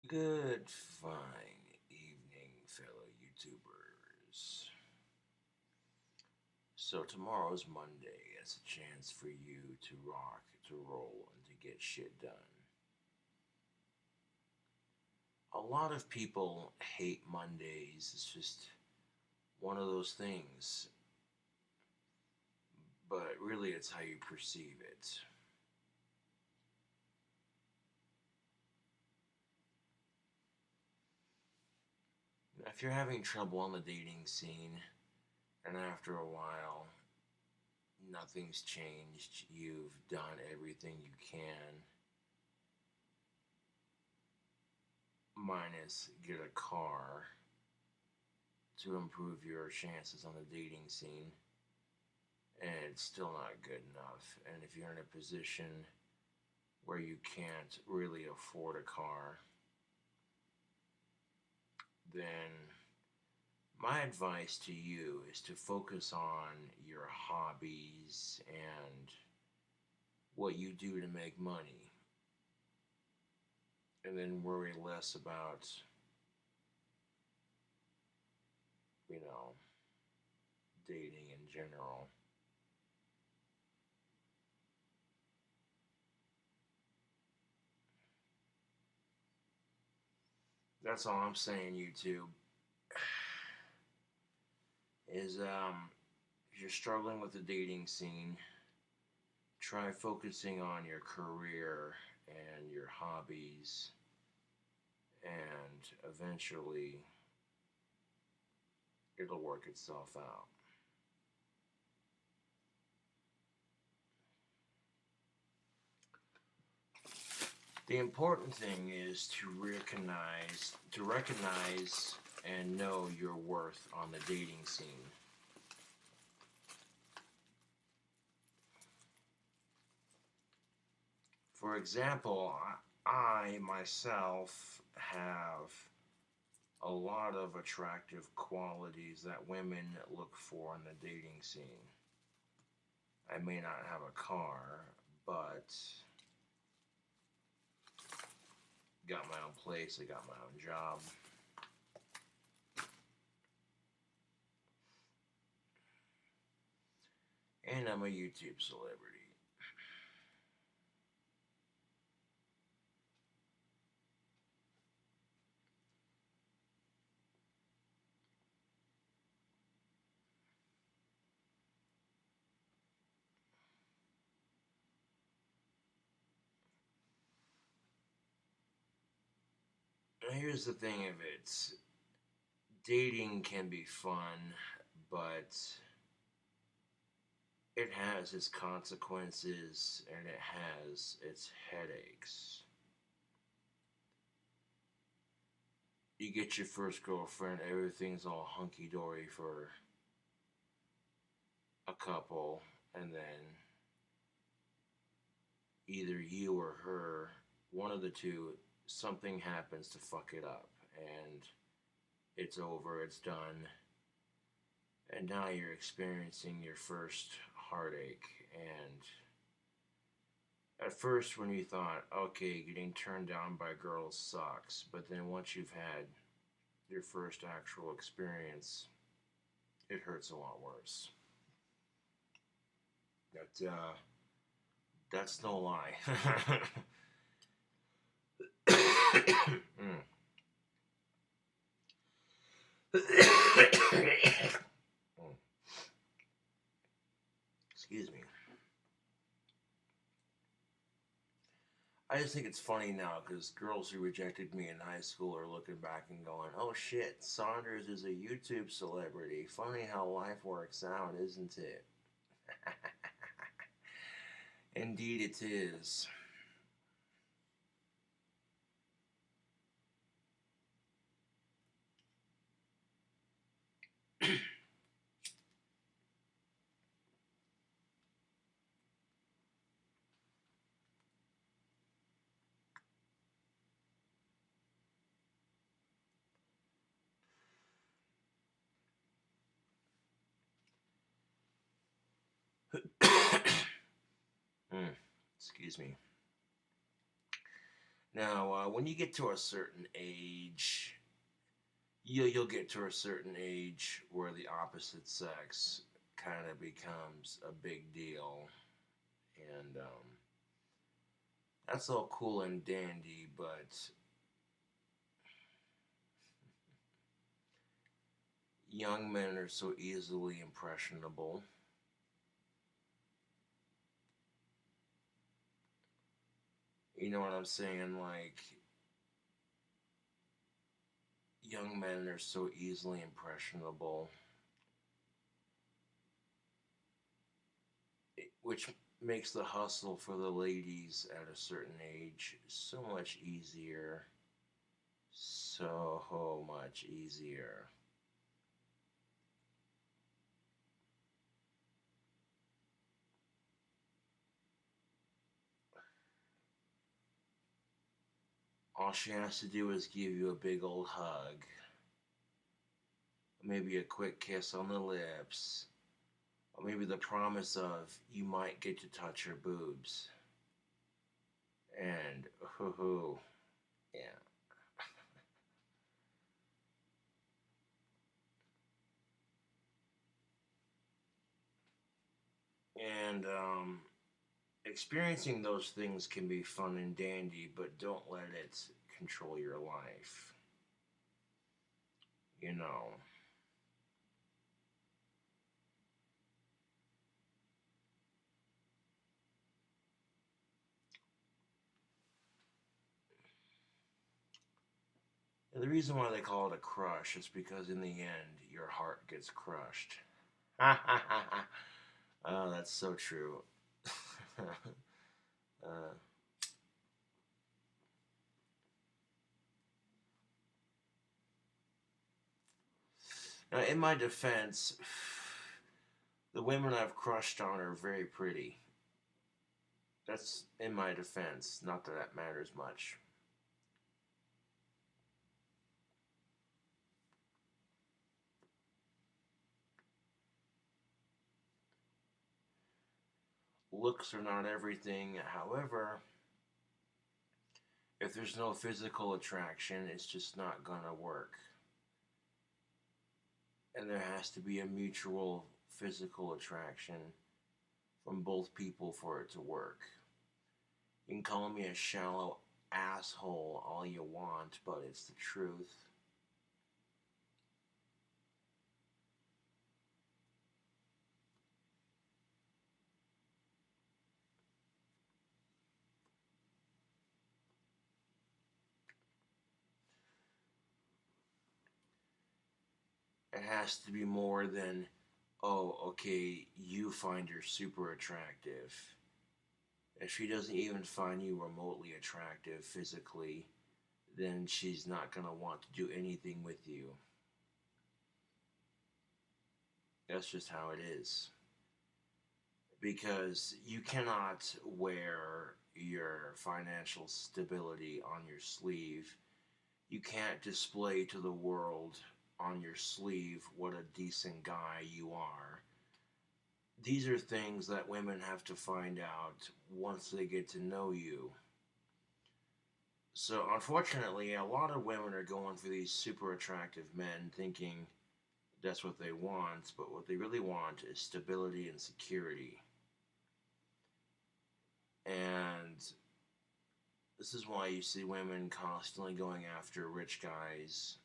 Good fine evening, fellow YouTubers. So tomorrow's Monday. It's a chance for you to rock, to roll, and to get shit done. A lot of people hate Mondays. It's just one of those things. But really, it's how you perceive it. If you're having trouble on the dating scene, and after a while, nothing's changed, you've done everything you can, minus get a car to improve your chances on the dating scene, and it's still not good enough. And if you're in a position where you can't really afford a car, then my advice to you is to focus on your hobbies and what you do to make money, and then worry less about, you know, dating in general. That's all I'm saying, YouTube. Is if you're struggling with the dating scene, try focusing on your career and your hobbies, and eventually it'll work itself out. The important thing is to recognize and know your worth on the dating scene. For example, I myself have a lot of attractive qualities that women look for in the dating scene. I may not have a car, but got my own place, I got my own job. And I'm a YouTube celebrity. Here's the thing of it, dating can be fun, but it has its consequences and it has its headaches. You get your first girlfriend, everything's all hunky dory for a couple, and then either you or her, one of the two, something happens to fuck it up, and it's over, it's done, and now you're experiencing your first heartache. And at first, when you thought, okay, getting turned down by girls sucks, but then once you've had your first actual experience, it hurts a lot worse. That's no lie. Mm. Excuse me. I just think it's funny now because girls who rejected me in high school are looking back and going, oh shit, Saunders is a YouTube celebrity. Funny how life works out, isn't it? Indeed, it is. Mm, excuse me. Now, when you get to a certain age, you'll get to a certain age where the opposite sex kind of becomes a big deal, and that's all cool and dandy, but young men are so easily impressionable. You know what I'm saying? Like, young men are so easily impressionable, which makes the hustle for the ladies at a certain age so much easier. So much easier. All she has to do is give you a big old hug, maybe a quick kiss on the lips, or maybe the promise of you might get to touch her boobs. And, hoo hoo, yeah. And, experiencing those things can be fun and dandy, but don't let it control your life. You know, and the reason why they call it a crush is because in the end, your heart gets crushed. Oh, that's so true. uh, Now, in my defense, the women I've crushed on are very pretty. That's in my defense. Not that that matters much. Looks are not everything. However, if there's no physical attraction, it's just not gonna work. And there has to be a mutual physical attraction from both people for it to work. You can call me a shallow asshole all you want, but it's the truth. It has to be more than, oh, okay, you find her super attractive. If she doesn't even find you remotely attractive physically, then she's not going to want to do anything with you. That's just how it is. Because you cannot wear your financial stability on your sleeve. You can't display to the world on your sleeve what a decent guy you are. These are things that women have to find out once they get to know you. So, unfortunately, a lot of women are going for these super attractive men thinking that's what they want, but what they really want is stability and security. And this is why you see women constantly going after rich guys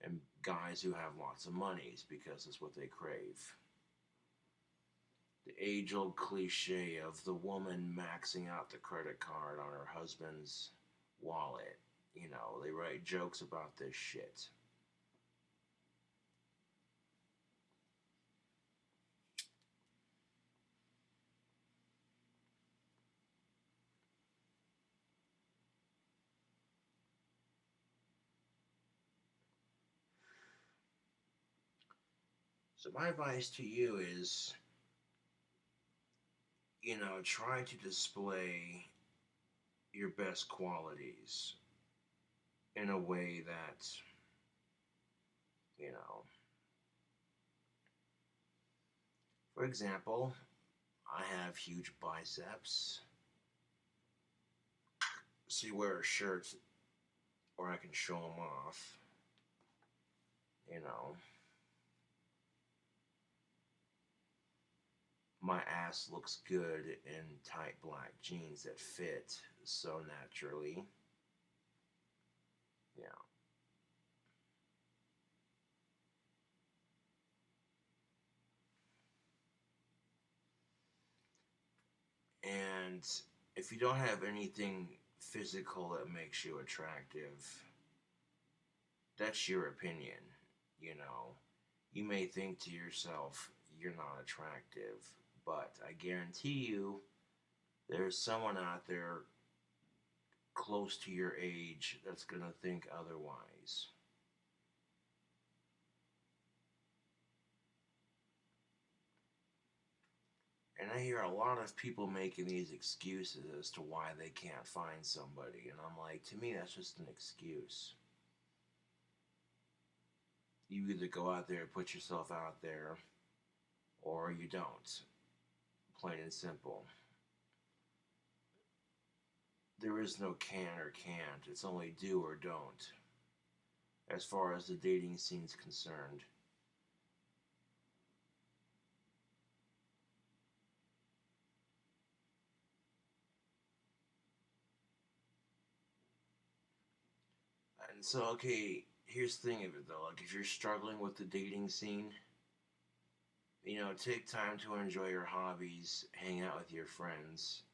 and guys who have lots of monies because it's what they crave. The age old cliche of the woman maxing out the credit card on her husband's wallet. You know, they write jokes about this shit. So, my advice to you is, try to display your best qualities in a way that, you know, for example, I have huge biceps. So you wear a shirt, or I can show them off. You know, my ass looks good in tight black jeans that fit so naturally. Yeah. And if you don't have anything physical that makes you attractive, that's your opinion. You know, you may think to yourself, you're not attractive, but I guarantee you, there's someone out there close to your age that's going to think otherwise. And I hear a lot of people making these excuses as to why they can't find somebody. And I'm like, to me, that's just an excuse. You either go out there and put yourself out there, or you don't. Plain and simple. There is no can or can't. It's only do or don't, as far as the dating scene's concerned. And so, okay, here's the thing of it though. Like, if you're struggling with the dating scene, take time to enjoy your hobbies, hang out with your friends,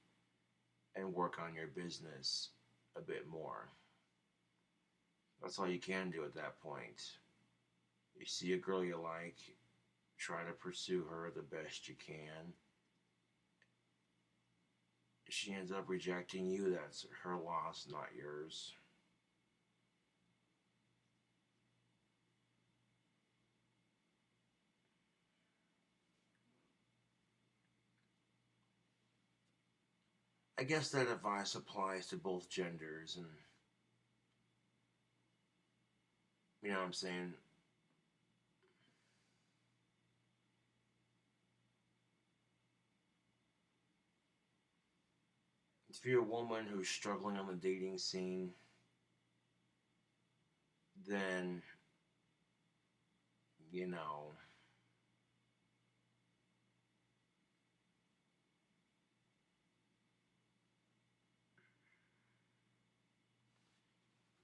and work on your business a bit more. That's all you can do at that point. You see a girl you like, try to pursue her the best you can. If she ends up rejecting you, that's her loss, not yours. I guess that advice applies to both genders, and you know what I'm saying? If you're a woman who's struggling on the dating scene, then, you know,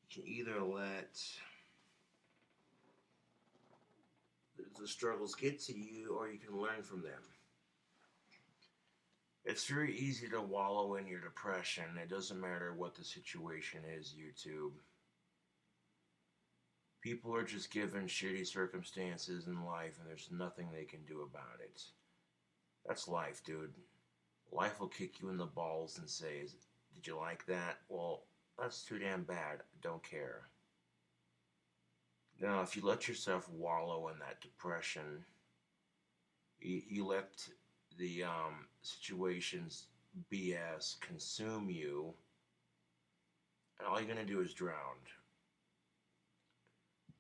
you can either let the struggles get to you or you can learn from them. It's very easy to wallow in your depression. It doesn't matter what the situation is, YouTube. People are just given shitty circumstances in life and there's nothing they can do about it. That's life, dude. Life will kick you in the balls and say, did you like that? Well, that's too damn bad. Don't care. Now, if you let yourself wallow in that depression, you let the situation's BS consume you, and all you're going to do is drown.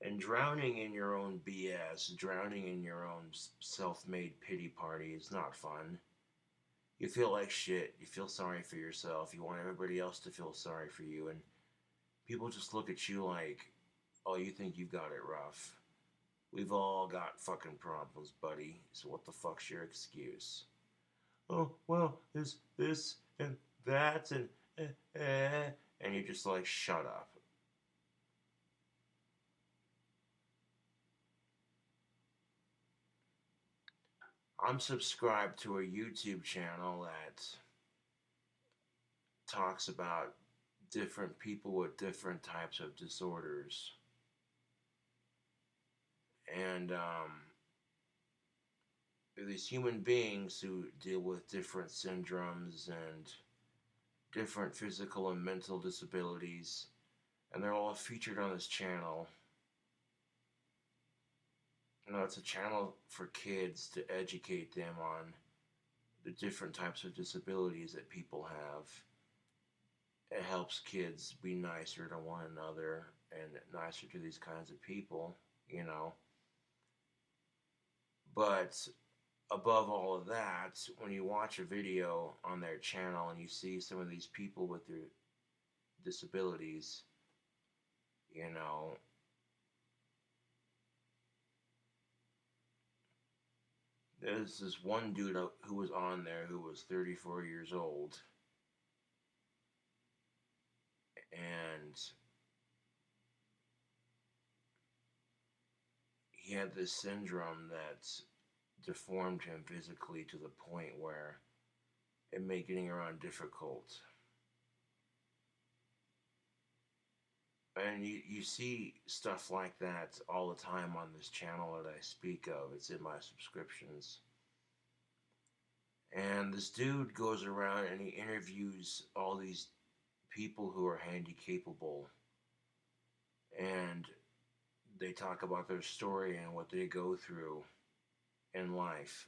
And drowning in your own BS, drowning in your own self made pity party is not fun. You feel like shit. You feel sorry for yourself. You want everybody else to feel sorry for you. And people just look at you like, oh, you think you've got it rough. We've all got fucking problems, buddy. So what the fuck's your excuse? Oh, well, there's this and that and and you're just like, shut up. I'm subscribed to a YouTube channel that talks about different people with different types of disorders. And these human beings who deal with different syndromes and different physical and mental disabilities, and they're all featured on this channel. It's a channel for kids to educate them on the different types of disabilities that people have. It helps kids be nicer to one another and nicer to these kinds of people, you know. But above all of that, when you watch a video on their channel and you see some of these people with their disabilities, you know, there's this one dude who was on there who was 34 years old, and he had this syndrome that deformed him physically to the point where it made getting around difficult. And you see stuff like that all the time on this channel that I speak of. It's in my subscriptions. And this dude goes around and he interviews all these people who are handy capable, and they talk about their story and what they go through in life,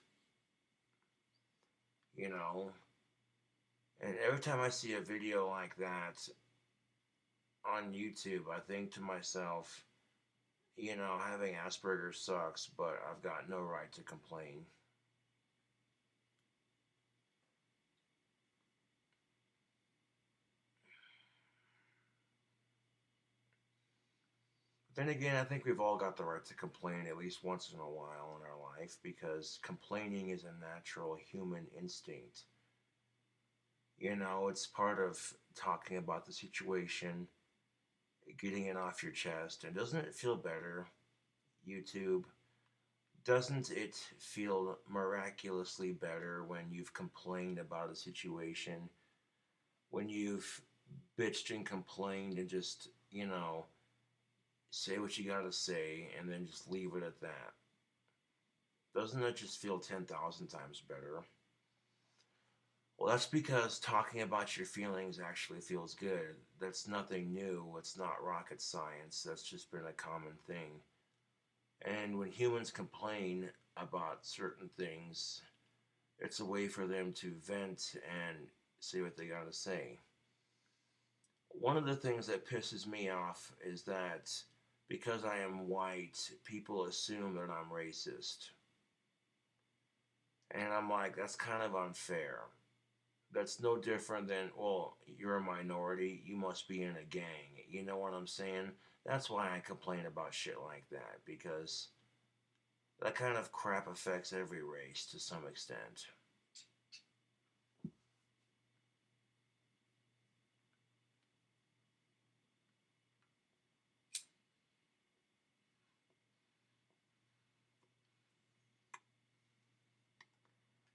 you know. And every time I see a video like that on YouTube, I think to myself, you know, having Asperger's sucks, but I've got no right to complain. Then again, I think we've all got the right to complain at least once in a while in our life, because complaining is a natural human instinct. You know, it's part of talking about the situation, getting it off your chest. And doesn't it feel better, YouTube? Doesn't it feel miraculously better when you've complained about a situation, when you've bitched and complained and just, you know, say what you gotta say and then just leave it at that? Doesn't that just feel 10,000 times better? Well, that's because talking about your feelings actually feels good. That's nothing new. It's not rocket science. That's just been a common thing. And when humans complain about certain things, it's a way for them to vent and say what they gotta say. One of the things that pisses me off is that because I am white, people assume that I'm racist. And I'm like, that's kind of unfair. That's no different than, well, you're a minority, you must be in a gang. You know what I'm saying? That's why I complain about shit like that, because that kind of crap affects every race to some extent.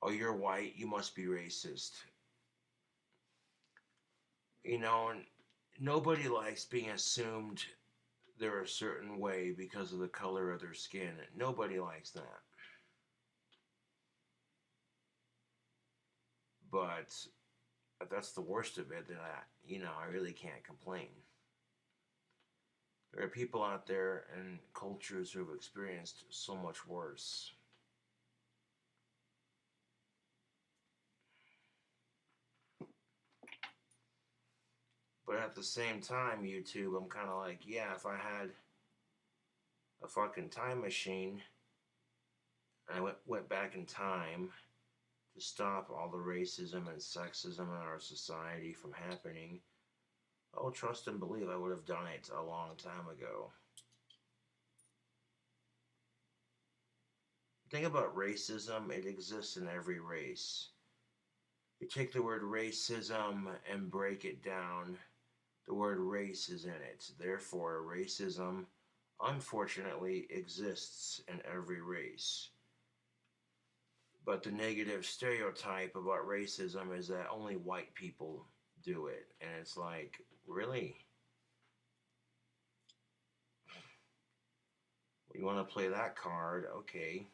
Oh, you're white, you must be racist. You know, and nobody likes being assumed they're a certain way because of the color of their skin. Nobody likes that. But if that's the worst of it, then I really can't complain. There are people out there and cultures who have experienced so much worse. But at the same time, YouTube, I'm kind of like, yeah, if I had a fucking time machine and I went back in time to stop all the racism and sexism in our society from happening, oh, trust and believe I would have done it a long time ago. The thing about racism, it exists in every race. You take the word racism and break it down, the word race is in it. Therefore, racism, unfortunately, exists in every race. But the negative stereotype about racism is that only white people do it. And it's like, really? You want to play that card? Okay.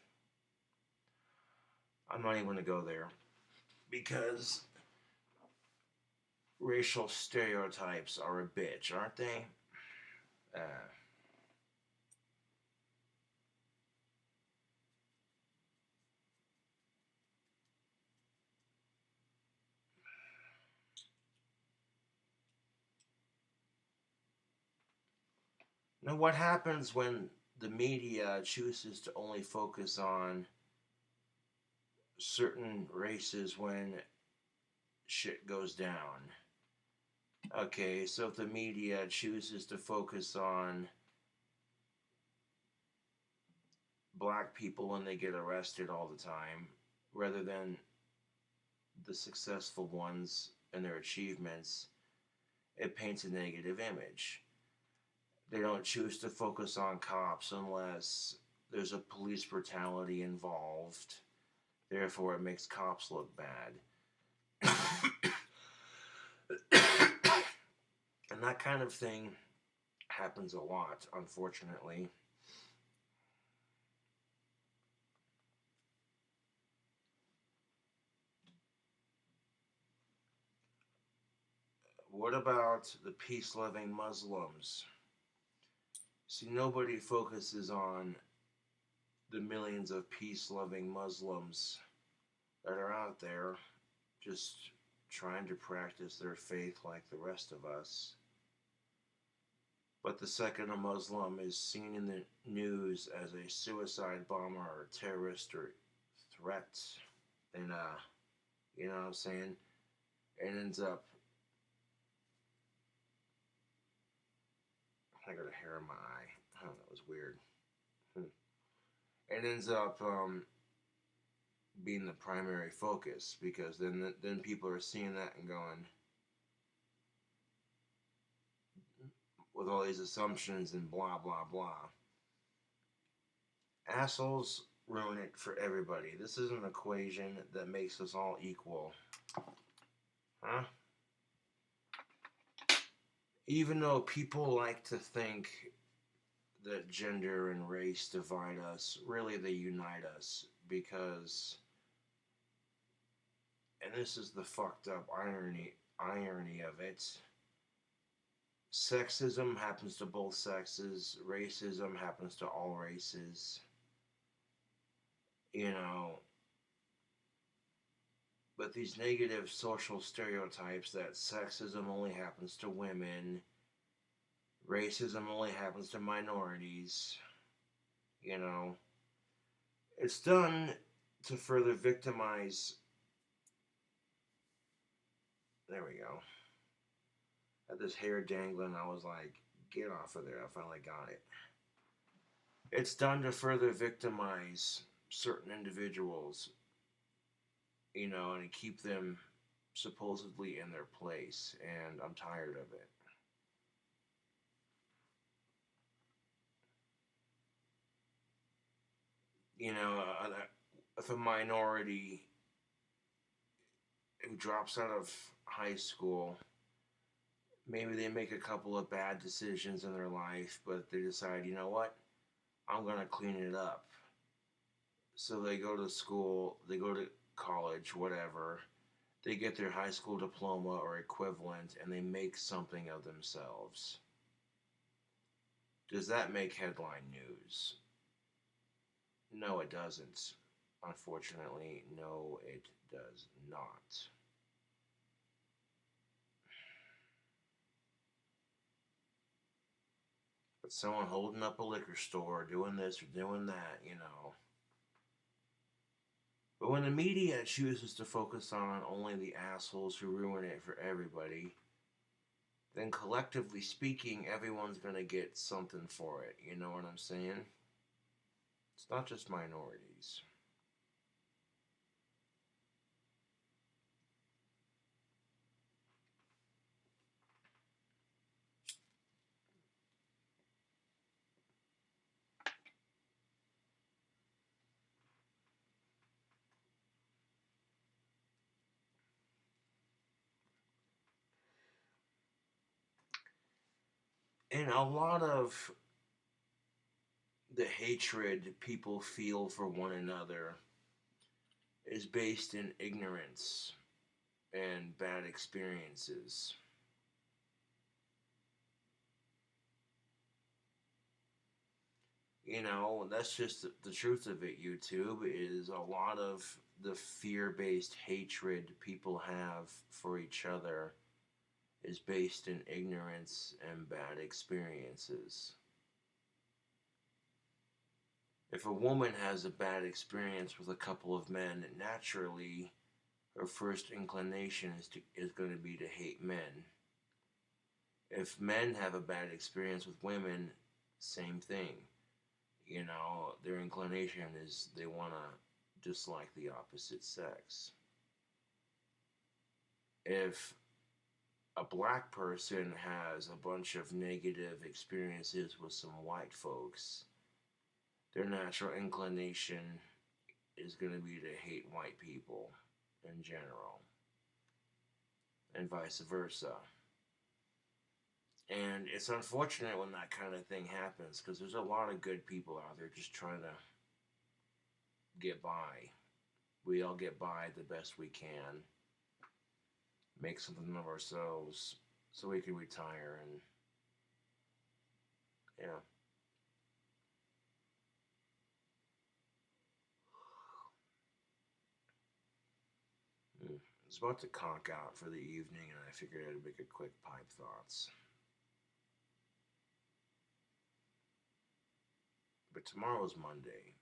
I'm not even going to go there. Because racial stereotypes are a bitch, aren't they? Uh, now, what happens when the media chooses to only focus on certain races when shit goes down? Okay, so if the media chooses to focus on black people when they get arrested all the time, rather than the successful ones and their achievements, it paints a negative image. They don't choose to focus on cops unless there's a police brutality involved. Therefore, it makes cops look bad. And that kind of thing happens a lot, unfortunately. What about the peace loving Muslims? See, nobody focuses on the millions of peace loving Muslims that are out there just trying to practice their faith like the rest of us. But the second a Muslim is seen in the news as a suicide bomber or terrorist or threat, then, you know what I'm saying? It ends up, I got a hair in my eye. Oh, that was weird. It ends up being the primary focus because then people are seeing that and going, with all these assumptions and blah blah blah. Assholes ruin it for everybody. This is an equation that makes us all equal. Huh? Even though people like to think that gender and race divide us, really they unite us because, and this is the fucked up irony of it, sexism happens to both sexes, racism happens to all races. You know, but these negative social stereotypes that sexism only happens to women, racism only happens to minorities, you know, it's done to further victimize. There we go. Had this hair dangling, I was like, get off of there. I finally got it. It's done to further victimize certain individuals, you know, and keep them supposedly in their place, and I'm tired of it. You know, if a minority who drops out of high school, maybe they make a couple of bad decisions in their life, but they decide, you know what, I'm going to clean it up. So they go to school, they go to college, whatever. They get their high school diploma or equivalent and they make something of themselves. Does that make headline news? No, it doesn't. Unfortunately, no, it does not. But someone holding up a liquor store, doing this or doing that, you know. But when the media chooses to focus on only the assholes who ruin it for everybody, then collectively speaking, everyone's going to get something for it. You know what I'm saying? It's not just minorities. And a lot of the hatred people feel for one another is based in ignorance and bad experiences. You know, that's just the truth of it. YouTube is a lot of the fear-based hatred people have for each other is based in ignorance and bad experiences. If a woman has a bad experience with a couple of men, naturally her first inclination is going to be to hate men. If men have a bad experience with women, same thing. You know, their inclination is they want to dislike the opposite sex. If a black person has a bunch of negative experiences with some white folks, their natural inclination is going to be to hate white people in general, and vice versa. And it's unfortunate when that kind of thing happens because there's a lot of good people out there just trying to get by. We all get by the best we can, make something of ourselves so we can retire and, yeah. I was about to conk out for the evening and I figured I'd make a quick pipe thoughts. But tomorrow's Monday.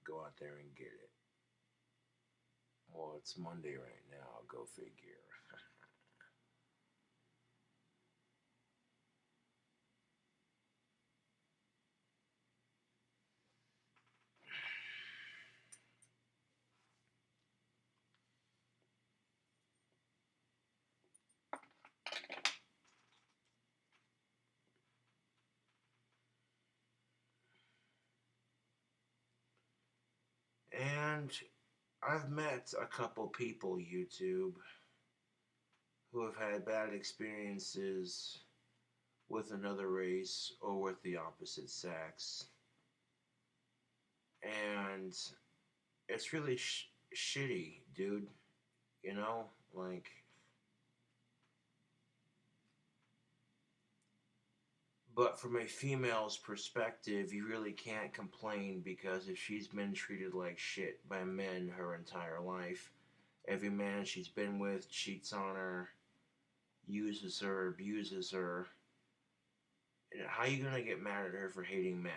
Go out there and get it. Well, it's Monday right now. Go figure. And I've met a couple people, YouTube, who have had bad experiences with another race or with the opposite sex. And it's really shitty, dude. You know? Like, but from a female's perspective, you really can't complain because if she's been treated like shit by men her entire life, every man she's been with cheats on her, uses her, abuses her. How are you gonna get mad at her for hating men?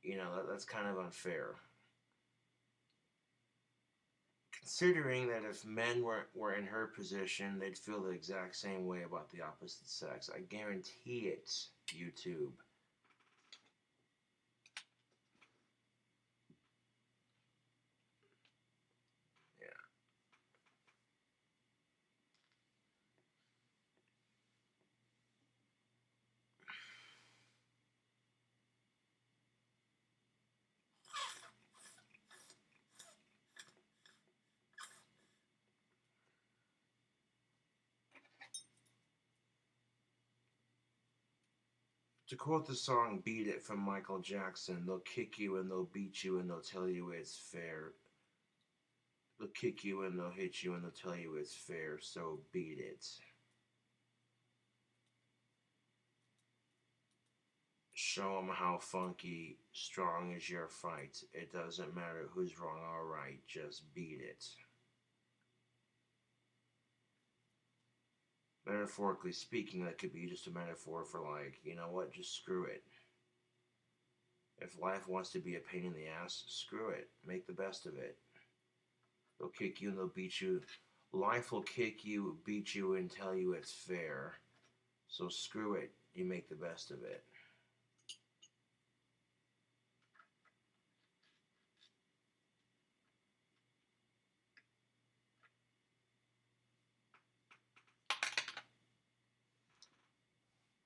You know, that's kind of unfair. Considering that if men were in her position, they'd feel the exact same way about the opposite sex. I guarantee it, YouTube. Yeah. To quote the song Beat It from Michael Jackson, they'll kick you and they'll beat you and they'll tell you it's fair. They'll kick you and they'll hit you and they'll tell you it's fair, so beat it. Show them how funky, strong is your fight. It doesn't matter who's wrong or right, just beat it. Metaphorically speaking, that could be just a metaphor for, like, you know what, just screw it. If life wants to be a pain in the ass, screw it. Make the best of it. They'll kick you and they'll beat you. Life will kick you, beat you, and tell you it's fair. So screw it. You make the best of it.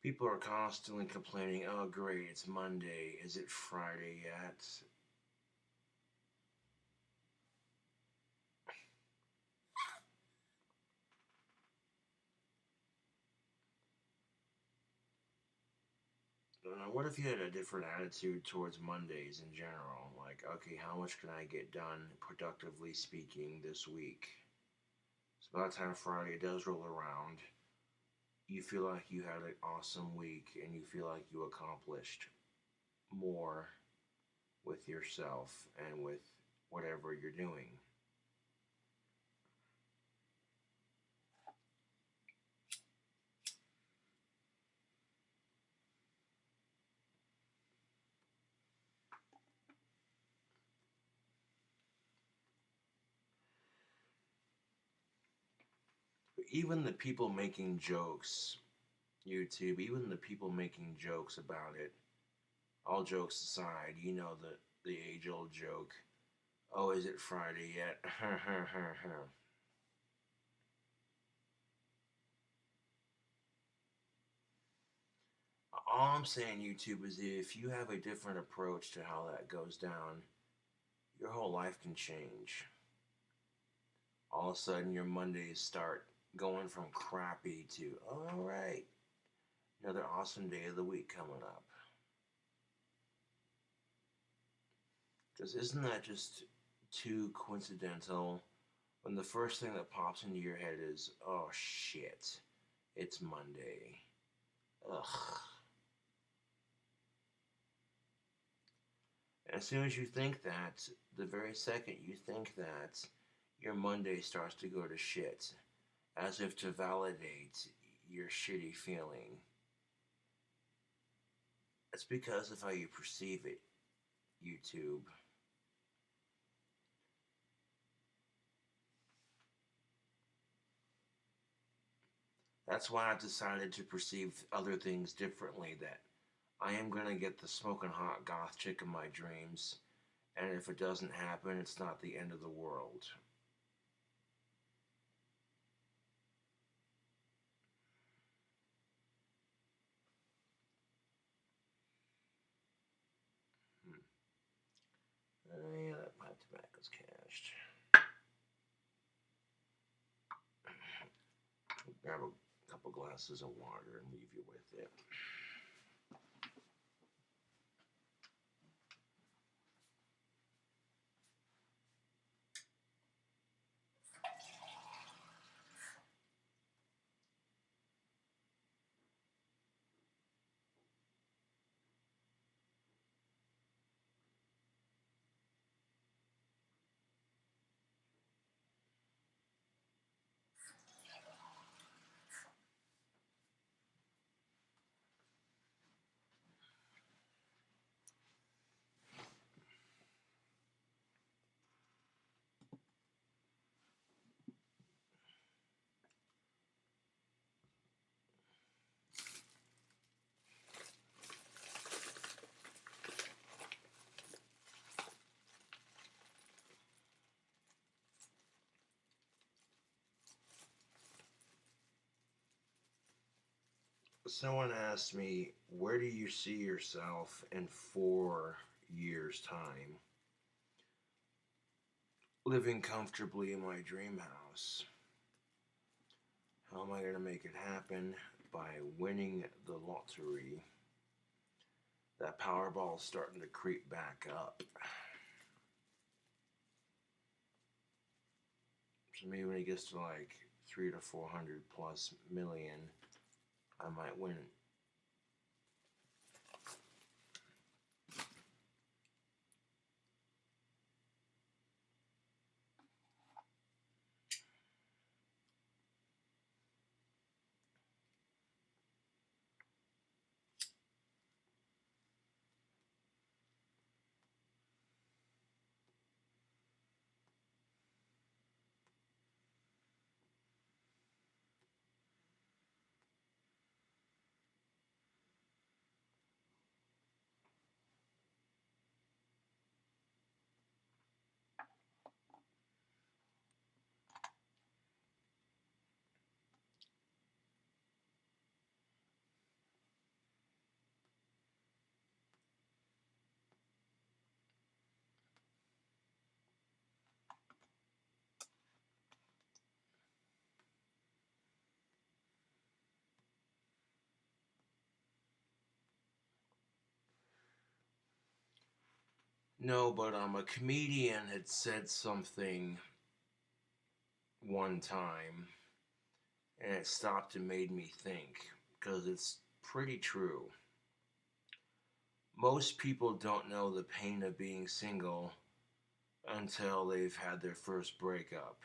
People are constantly complaining, oh great, it's Monday. Is it Friday yet? What if you had a different attitude towards Mondays in general? Like, okay, how much can I get done, productively speaking, this week? So by the time Friday does roll around, you feel like you had an awesome week and you feel like you accomplished more with yourself and with whatever you're doing. But even the people making jokes YouTube, even the people making jokes about it, all jokes aside, you know the age old joke. Oh, is it Friday yet? All I'm saying, YouTube, is if you have a different approach to how that goes down, your whole life can change. All of a sudden, your Mondays start going from crappy to, all right, another awesome day of the week coming up. Because isn't that just too coincidental when the first thing that pops into your head is, oh shit, it's Monday. Ugh. And as soon as you think that, the very second you think that, your Monday starts to go to shit, as if to validate your shitty feeling. It's because of how you perceive it, YouTube. That's why I've decided to perceive other things differently. That I am going to get the smoking hot goth chick in my dreams, and if it doesn't happen, it's not the end of the world. Hmm. Yeah, that pipe tobacco's cashed. Grab a couple glasses of water and leave you with it. Someone asked me, where do you see yourself in 4 years' time? Living comfortably in my dream house. How am I going to make it happen? By winning the lottery. That Powerball is starting to creep back up. So maybe when it gets to like 300 to 400 plus million, I might win. No, but a comedian had said something one time, and it stopped and made me think because it's pretty true. Most people don't know the pain of being single until they've had their first breakup.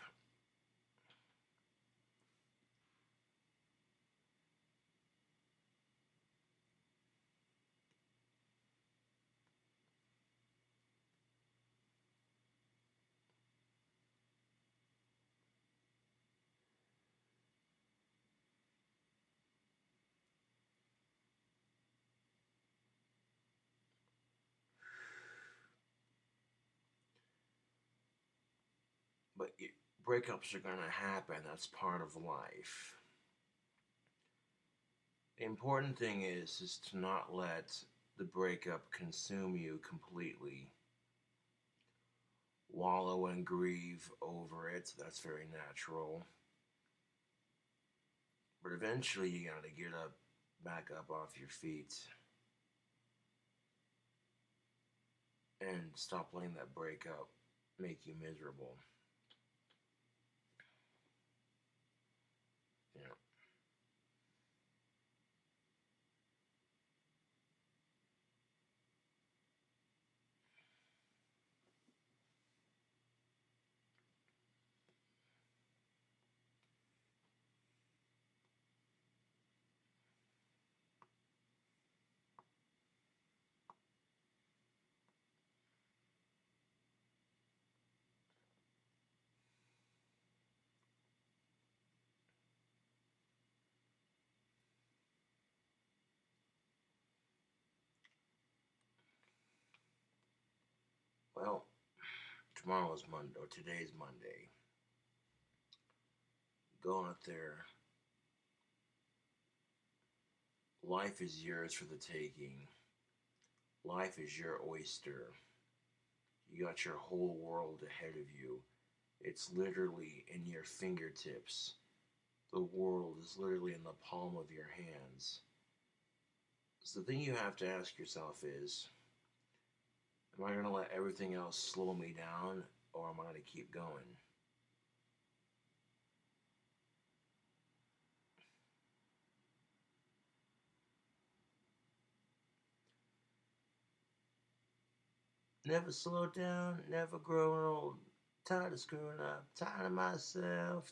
But breakups are gonna happen. That's part of life. The important thing is to not let the breakup consume you completely. Wallow and grieve over it. That's very natural. But eventually you gotta get up, back up off your feet, and stop letting that breakup make you miserable. Yeah. Well, tomorrow is Monday, or today's Monday. Go out there. Life is yours for the taking. Life is your oyster. You got your whole world ahead of you. It's literally in your fingertips. The world is literally in the palm of your hands. So the thing you have to ask yourself is, am I going to let everything else slow me down, or am I going to keep going? Never slow down, never grow old. Tired of screwing up, tired of myself.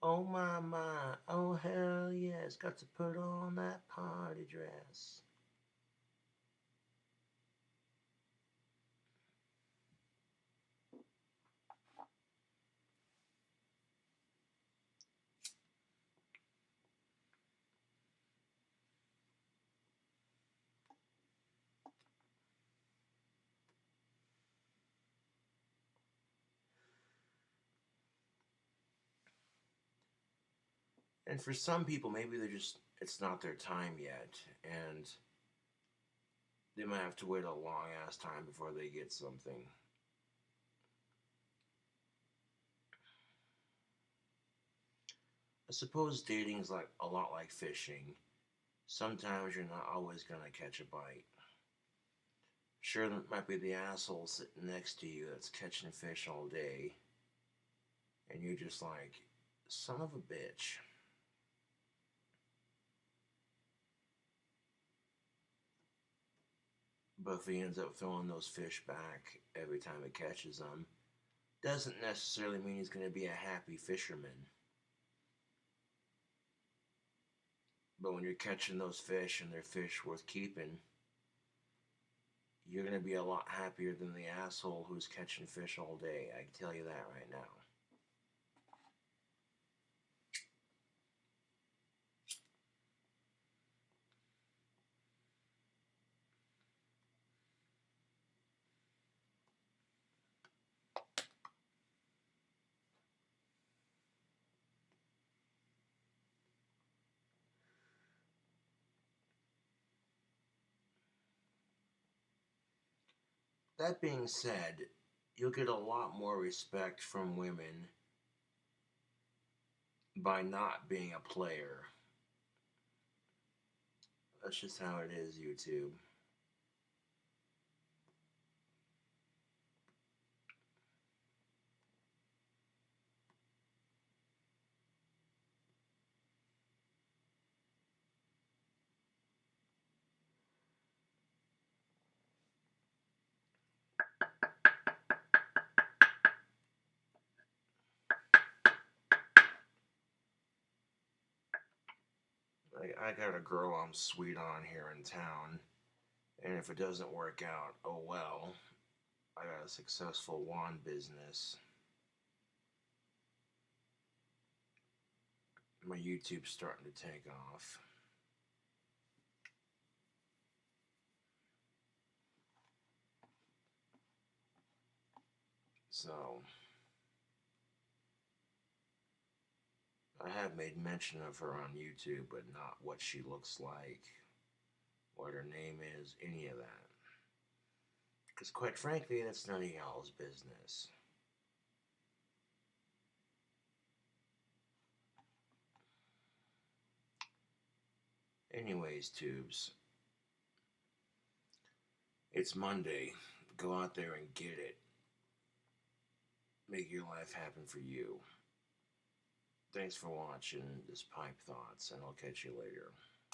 Oh my, oh hell yes, got to put on that party dress. And for some people, maybe it's not their time yet, and they might have to wait a long ass time before they get something. I suppose dating is like a lot like fishing. Sometimes you're not always gonna catch a bite. Sure, that might be the asshole sitting next to you that's catching fish all day, and you're just like, son of a bitch. But if he ends up throwing those fish back every time he catches them, doesn't necessarily mean he's going to be a happy fisherman. But when you're catching those fish and they're fish worth keeping, you're going to be a lot happier than the asshole who's catching fish all day. I can tell you that right now. That being said, you'll get a lot more respect from women by not being a player. That's just how it is, YouTube. I got a girl I'm sweet on here in town, and if it doesn't work out, oh well. I got a successful wand business. My YouTube's starting to take off. So, I have made mention of her on YouTube, but not what she looks like, what her name is, any of that. Because quite frankly, that's none of y'all's business. Anyways, tubes, it's Monday. Go out there and get it. Make your life happen for you. Thanks for watching this Pipe Thoughts, and I'll catch you later.